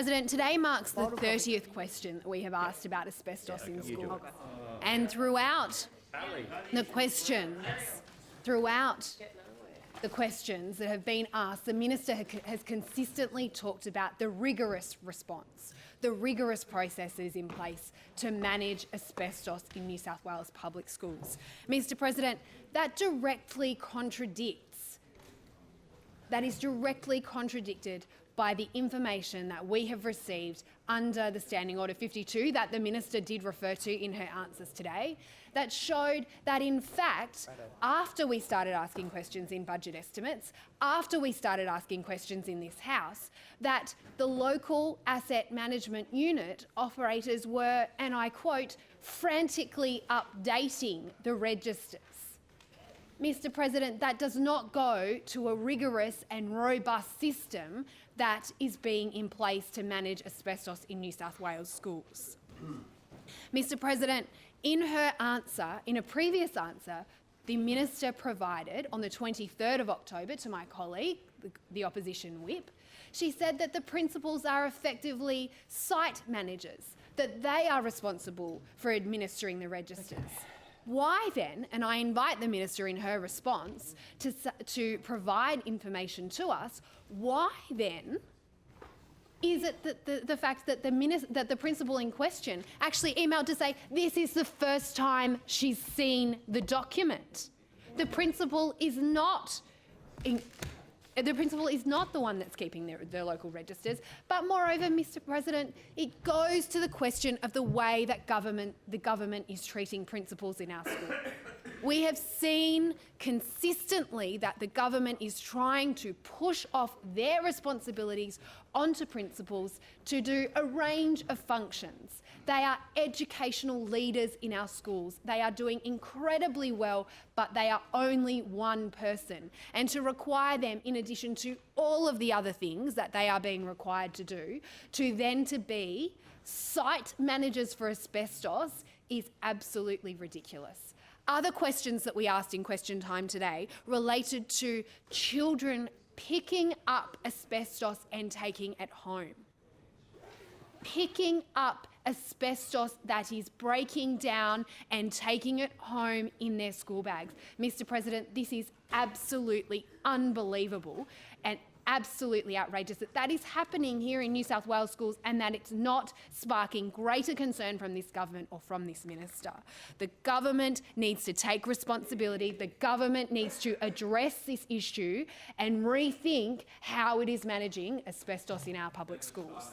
President, today marks the 30th question that we have asked about asbestos in school. And throughout the questions that have been asked, the Minister has consistently talked about the rigorous response, the rigorous processes in place to manage asbestos in New South Wales public schools. Mr. President, that is directly contradicted by the information that we have received under the Standing Order 52 that the Minister did refer to in her answers today, that showed that, in fact, after we started asking questions in budget estimates, after we started asking questions in this House, that the local asset management unit operators were, and I quote, frantically updating the registers. Mr. President, that does not go to a rigorous and robust system that is being in place to manage asbestos in New South Wales schools. Mr. President, in her answer, in a previous answer, the Minister provided on the 23rd of October to my colleague, the opposition whip, she said that the principals are effectively site managers, that they are responsible for administering the registers. Why then, and I invite the Minister in her response to provide information to us, why then is it that the fact that the principal in question actually emailed to say this is the first time she's seen the document? The principal is not the one that's keeping the local registers, but moreover, Mr. President, it goes to the question of the way that the government is treating principals in our school. We have seen consistently that the government is trying to push off their responsibilities onto principals to do a range of functions. They are educational leaders in our schools. They are doing incredibly well, but they are only one person. And to require them, in addition to all of the other things that they are being required to do, to be site managers for asbestos is absolutely ridiculous. Other questions that we asked in question time today related to children picking up asbestos and taking it home. Picking up asbestos that is breaking down and taking it home in their school bags. Mr. President, this is absolutely unbelievable and absolutely outrageous that is happening here in New South Wales schools, and that it's not sparking greater concern from this government or from this minister. The government needs to take responsibility. The government needs to address this issue and rethink how it is managing asbestos in our public schools.